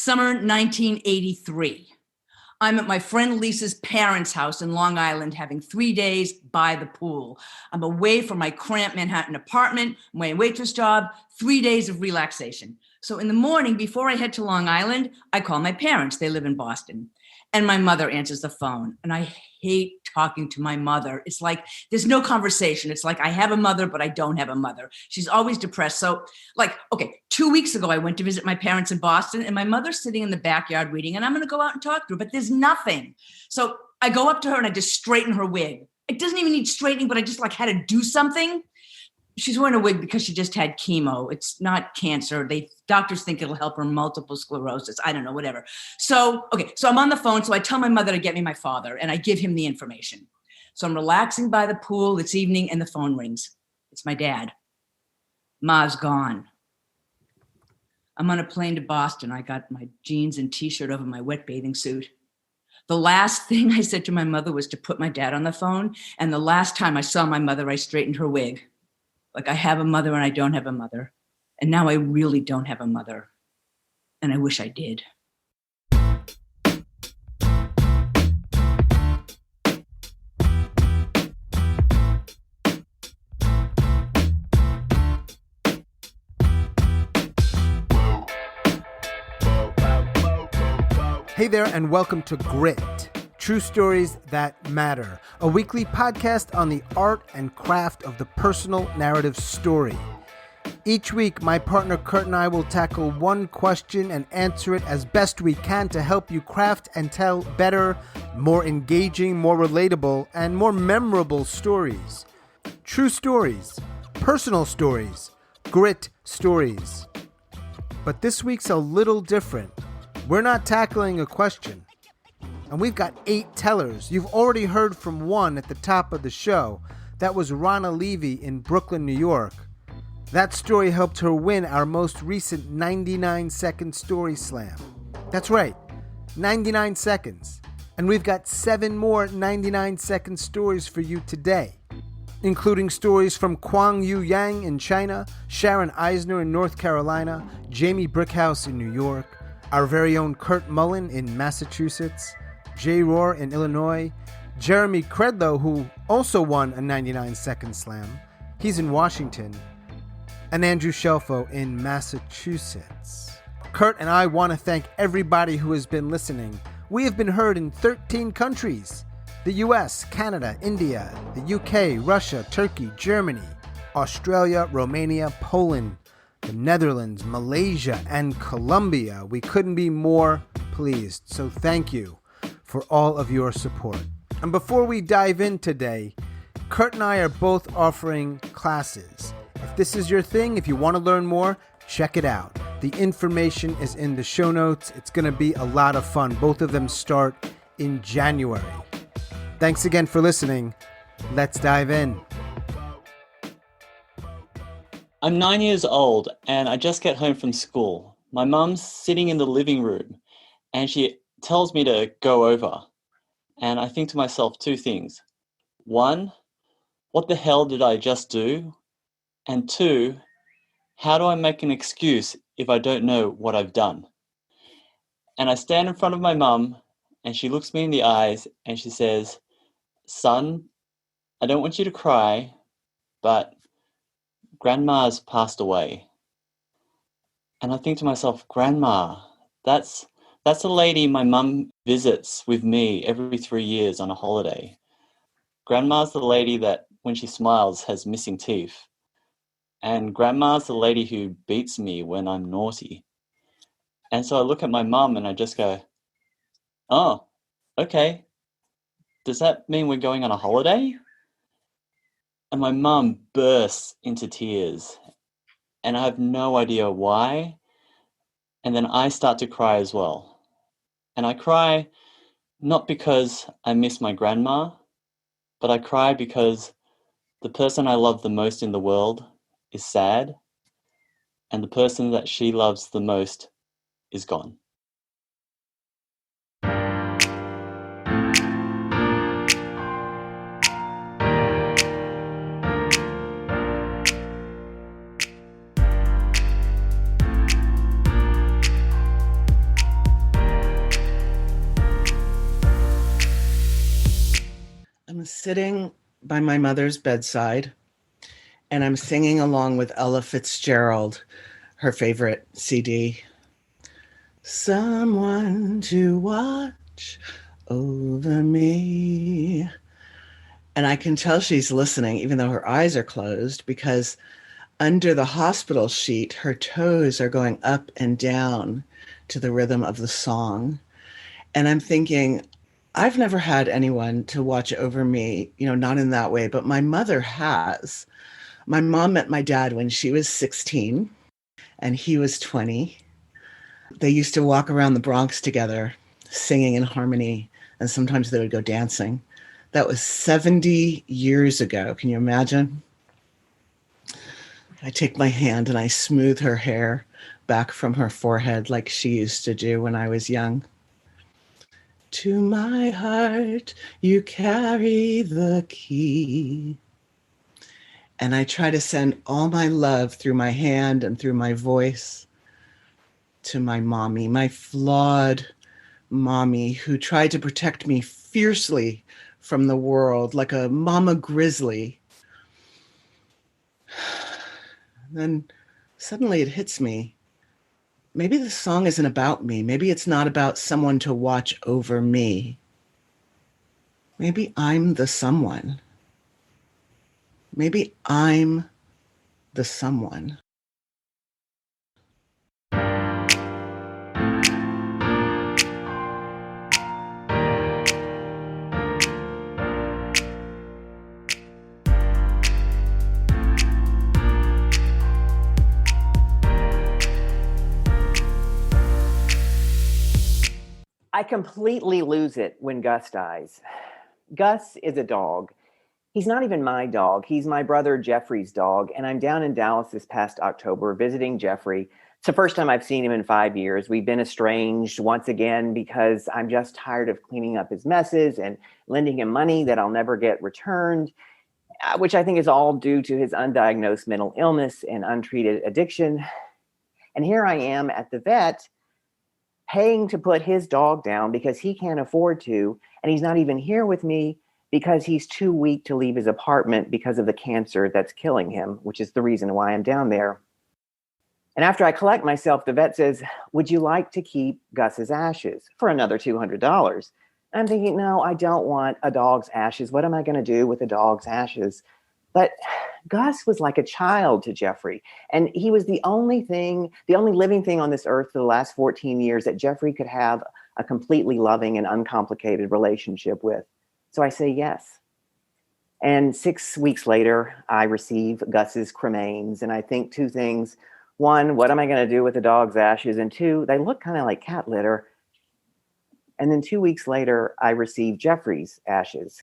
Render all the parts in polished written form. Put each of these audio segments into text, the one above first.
Summer 1983. I'm at my friend Lisa's parents' house in Long Island having 3 days by the pool. I'm away from my cramped Manhattan apartment, my waitress job, 3 days of relaxation. So in the morning, before I head to Long Island, I call my parents. They live in Boston. And my mother answers the phone. And I hate talking to my mother. It's like there's no conversation. It's like I have a mother, but I don't have a mother. She's always depressed. So 2 weeks ago, I went to visit my parents in Boston and my mother's sitting in the backyard reading and I'm going to go out and talk to her, but there's nothing. So I go up to her and I just straighten her wig. It doesn't even need straightening, but I just had to do something. She's wearing a wig because she just had chemo. It's not cancer. Doctors think it'll help her multiple sclerosis. I don't know, whatever. So I'm on the phone. So I tell my mother to get me my father and I give him the information. So I'm relaxing by the pool. It's evening and the phone rings. It's my dad. Ma's gone. I'm on a plane to Boston. I got my jeans and t-shirt over my wet bathing suit. The last thing I said to my mother was to put my dad on the phone. And the last time I saw my mother, I straightened her wig. I have a mother and I don't have a mother. And now I really don't have a mother. And I wish I did. Hey there, and welcome to Grit, True Stories That Matter, a weekly podcast on the art and craft of the personal narrative story. Each week, my partner Kurt and I will tackle one question and answer it as best we can to help you craft and tell better, more engaging, more relatable, and more memorable stories. True stories, personal stories, grit stories. But this week's a little different. We're not tackling a question. And we've got 8 tellers. You've already heard from one at the top of the show. That was Ronna Levy in Brooklyn, New York. That story helped her win our most recent 99-second story slam. That's right, 99 seconds. And we've got 7 more 99-second stories for you today, including stories from Kwong Yang in China, Sharon Eisner in North Carolina, Jamie Brickhouse in New York, our very own Kurt Mullen in Massachusetts, Jay Rohr in Illinois, Jeremy Kredlo, who also won a 99-second slam. He's in Washington. And Andrew Shelffo in Massachusetts. Kurt and I want to thank everybody who has been listening. We have been heard in 13 countries: the US, Canada, India, the UK, Russia, Turkey, Germany, Australia, Romania, Poland, the Netherlands, Malaysia, and Colombia. We couldn't be more pleased. So thank you for all of your support. And before we dive in today, Kurt and I are both offering classes. If this is your thing, if you want to learn more, check it out. The information is in the show notes. It's going to be a lot of fun. Both of them start in January. Thanks again for listening. Let's dive in. I'm 9 years old and I just get home from school. My mum's sitting in the living room and she tells me to go over. And I think to myself 2 things. 1, what the hell did I just do? And 2, how do I make an excuse if I don't know what I've done? And I stand in front of my mum and she looks me in the eyes and she says, "Son, I don't want you to cry, but Grandma's passed away." And I think to myself, Grandma, that's a lady my mum visits with me every 3 years on a holiday. Grandma's the lady that, when she smiles, has missing teeth. And Grandma's the lady who beats me when I'm naughty. And so I look at my mum and I just go, "Oh, okay. Does that mean we're going on a holiday?" And my mum bursts into tears. And I have no idea why. And then I start to cry as well. And I cry not because I miss my grandma, but I cry because the person I love the most in the world is sad, and the person that she loves the most is gone. sitting by my mother's bedside, and I'm singing along with Ella Fitzgerald, her favorite CD. Someone to watch over me. And I can tell she's listening, even though her eyes are closed, because under the hospital sheet, her toes are going up and down to the rhythm of the song. And I'm thinking, I've never had anyone to watch over me, not in that way, but my mother has. My mom met my dad when she was 16 and he was 20. They used to walk around the Bronx together, singing in harmony, and sometimes they would go dancing. That was 70 years ago. Can you imagine? I take my hand and I smooth her hair back from her forehead like she used to do when I was young. To my heart, you carry the key. And I try to send all my love through my hand and through my voice to my mommy, my flawed mommy who tried to protect me fiercely from the world like a mama grizzly. Then suddenly it hits me. Maybe the song isn't about me. Maybe it's not about someone to watch over me. Maybe I'm the someone. Maybe I'm the someone. I completely lose it when Gus dies. Gus is a dog. He's not even my dog. He's my brother Jeffrey's dog. And I'm down in Dallas this past October visiting Jeffrey. It's the first time I've seen him in 5 years. We've been estranged once again because I'm just tired of cleaning up his messes and lending him money that I'll never get returned, which I think is all due to his undiagnosed mental illness and untreated addiction. And here I am at the vet paying to put his dog down because he can't afford to. And he's not even here with me because he's too weak to leave his apartment because of the cancer that's killing him, which is the reason why I'm down there. And after I collect myself, the vet says, would you like to keep Gus's ashes for another $200? I'm thinking, no, I don't want a dog's ashes. What am I going to do with a dog's ashes? But Gus was like a child to Jeffrey. And he was the only living thing on this earth for the last 14 years that Jeffrey could have a completely loving and uncomplicated relationship with. So I say yes. And 6 weeks later, I receive Gus's cremains. And I think two things. One, what am I going to do with the dog's ashes? And two, they look kind of like cat litter. And then 2 weeks later, I receive Jeffrey's ashes.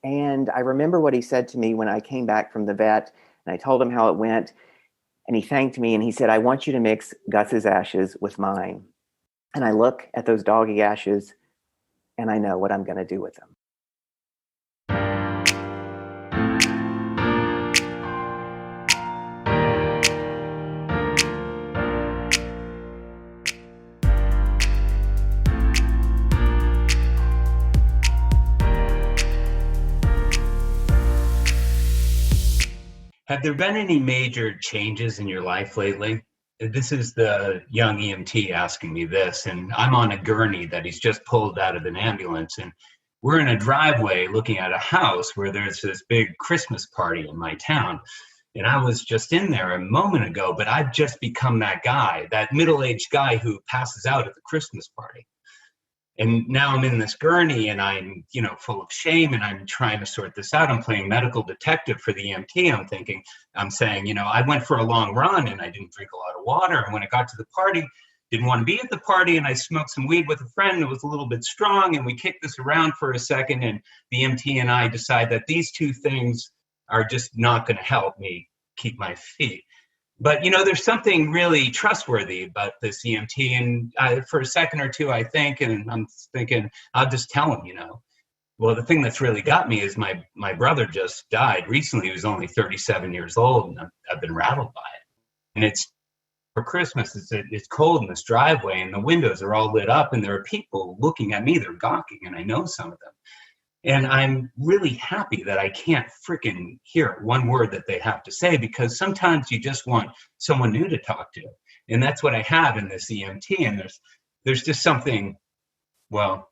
And I remember what he said to me when I came back from the vet, and I told him how it went. And he thanked me and he said, I want you to mix Gus's ashes with mine. And I look at those doggy ashes and I know what I'm going to do with them. Have there been any major changes in your life lately? This is the young EMT asking me this, and I'm on a gurney that he's just pulled out of an ambulance, and we're in a driveway looking at a house where there's this big Christmas party in my town. And I was just in there a moment ago, but I've just become that guy, that middle-aged guy who passes out at the Christmas party. And now I'm in this gurney and I'm, full of shame and I'm trying to sort this out. I'm playing medical detective for the EMT. I'm saying, I went for a long run and I didn't drink a lot of water. And when I got to the party, didn't want to be at the party. And I smoked some weed with a friend that was a little bit strong. And we kicked this around for a second. And the EMT and I decide that these two things are just not going to help me keep my feet. But, there's something really trustworthy about this EMT. And for a second or two, I think, and I'm thinking, I'll just tell him, Well, the thing that's really got me is my brother just died recently. He was only 37 years old, and I've been rattled by it. And it's for Christmas. It's cold in this driveway, and the windows are all lit up, and there are people looking at me. They're gawking, and I know some of them. And I'm really happy that I can't freaking hear one word that they have to say, because sometimes you just want someone new to talk to. And that's what I have in this EMT. And there's just something, well,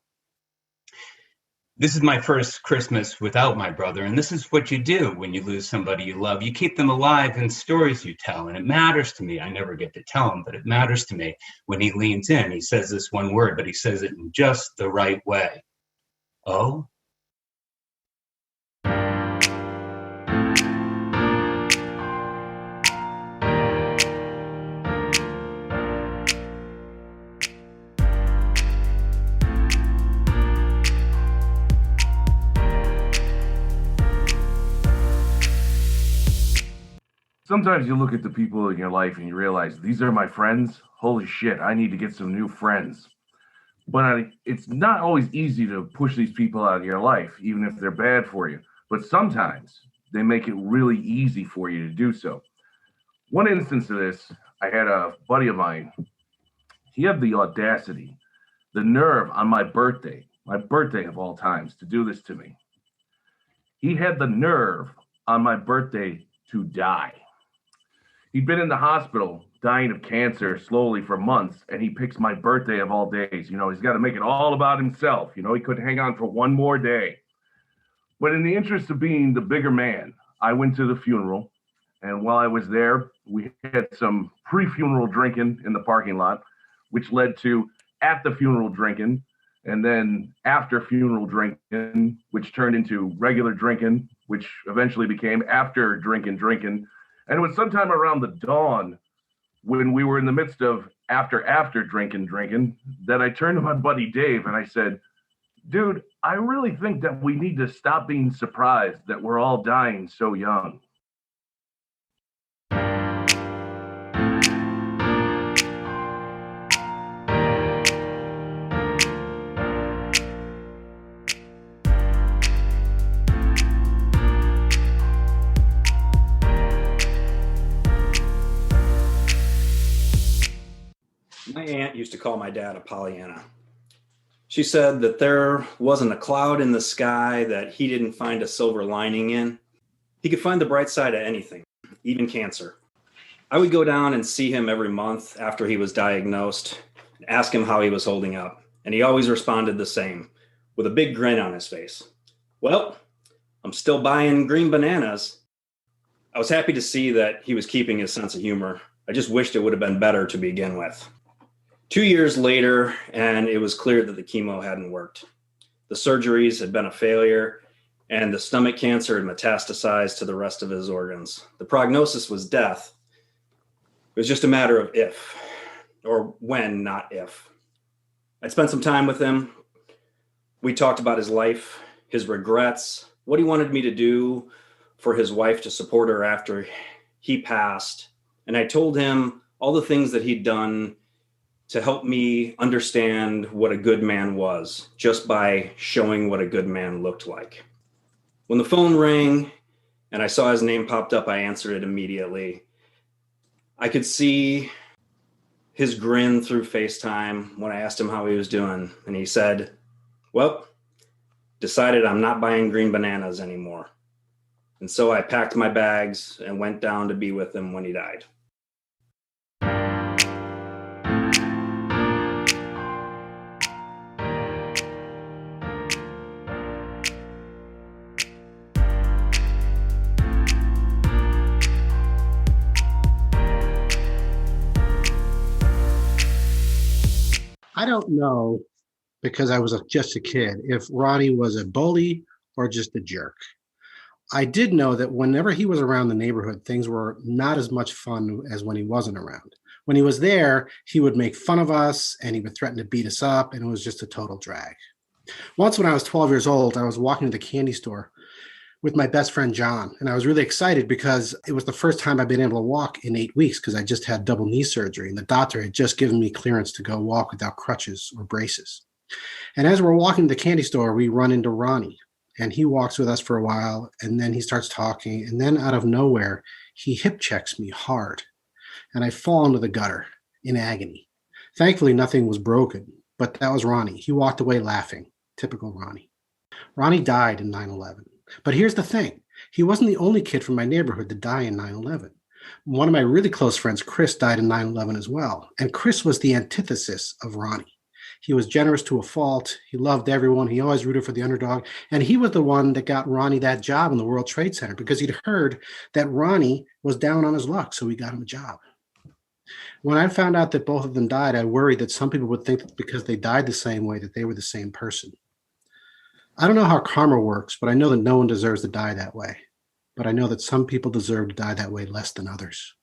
this is my first Christmas without my brother. And this is what you do when you lose somebody you love. You keep them alive in stories you tell. And it matters to me. I never get to tell him, but it matters to me when he leans in. He says this one word, but he says it in just the right way. Oh? Sometimes you look at the people in your life and you realize, these are my friends. Holy shit, I need to get some new friends. But it's not always easy to push these people out of your life, even if they're bad for you. But sometimes they make it really easy for you to do so. One instance of this, I had a buddy of mine. He had the audacity, the nerve on my birthday of all times, to do this to me. He had the nerve on my birthday to die. He'd been in the hospital dying of cancer slowly for months, and he picks my birthday of all days. You know, he's got to make it all about himself. You know, he couldn't hang on for one more day. But in the interest of being the bigger man, I went to the funeral. And while I was there, we had some pre-funeral drinking in the parking lot, which led to at the funeral drinking, and then after funeral drinking, which turned into regular drinking, which eventually became after drinking. And it was sometime around the dawn, when we were in the midst of after drinking, that I turned to my buddy Dave and I said, dude, I really think that we need to stop being surprised that we're all dying so young. My aunt used to call my dad a Pollyanna. She said that there wasn't a cloud in the sky that he didn't find a silver lining in. He could find the bright side of anything, even cancer. I would go down and see him every month after he was diagnosed and ask him how he was holding up. And he always responded the same, with a big grin on his face. Well, I'm still buying green bananas. I was happy to see that he was keeping his sense of humor. I just wished it would have been better to begin with. 2 years later, and it was clear that the chemo hadn't worked. The surgeries had been a failure, and the stomach cancer had metastasized to the rest of his organs. The prognosis was death. It was just a matter of if, or when, not if. I'd spent some time with him. We talked about his life, his regrets, what he wanted me to do for his wife to support her after he passed. And I told him all the things that he'd done to help me understand what a good man was, just by showing what a good man looked like. When the phone rang and I saw his name popped up, I answered it immediately. I could see his grin through FaceTime when I asked him how he was doing. And he said, well, decided I'm not buying green bananas anymore. And so I packed my bags and went down to be with him when he died. I don't know, because I was just a kid, if Ronnie was a bully or just a jerk. I did know that whenever he was around the neighborhood, things were not as much fun as when he wasn't around. When he was there, he would make fun of us and he would threaten to beat us up, and it was just a total drag. Once when I was 12 years old, I was walking to the candy store with my best friend, John. And I was really excited because it was the first time I'd been able to walk in 8 weeks, because I just had double knee surgery and the doctor had just given me clearance to go walk without crutches or braces. And as we're walking to the candy store, we run into Ronnie, and he walks with us for a while, and then he starts talking, and then out of nowhere, he hip checks me hard, and I fall into the gutter in agony. Thankfully, nothing was broken, but that was Ronnie. He walked away laughing. Typical Ronnie. Ronnie died in 9/11. But here's the thing. He wasn't the only kid from my neighborhood to die in 9/11. One of my really close friends, Chris, died in 9/11 as well. And Chris was the antithesis of Ronnie. He was generous to a fault. He loved everyone. He always rooted for the underdog. And he was the one that got Ronnie that job in the World Trade Center because he'd heard that Ronnie was down on his luck. So he got him a job. When I found out that both of them died, I worried that some people would think that because they died the same way that they were the same person. I don't know how karma works, but I know that no one deserves to die that way. But I know that some people deserve to die that way less than others.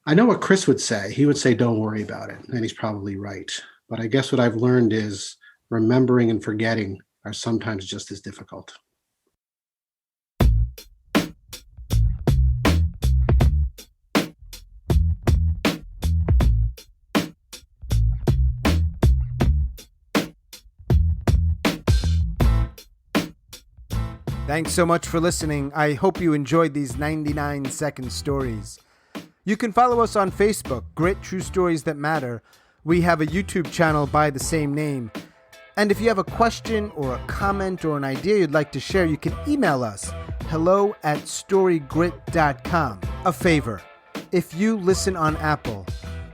I know what Chris would say. He would say, don't worry about it. And he's probably right. But I guess what I've learned is remembering and forgetting are sometimes just as difficult. Thanks so much for listening. I hope you enjoyed these 99-second stories. You can follow us on Facebook, Grit True Stories That Matter. We have a YouTube channel by the same name. And if you have a question or a comment or an idea you'd like to share, you can email us, hello@storygrit.com. A favor, if you listen on Apple,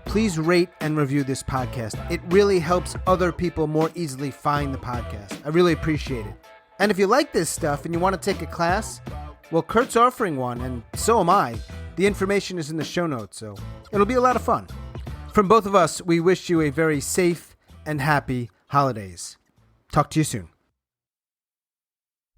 please rate and review this podcast. It really helps other people more easily find the podcast. I really appreciate it. And if you like this stuff and you want to take a class, well, Kurt's offering one, and so am I. The information is in the show notes, so it'll be a lot of fun. From both of us, we wish you a very safe and happy holidays. Talk to you soon.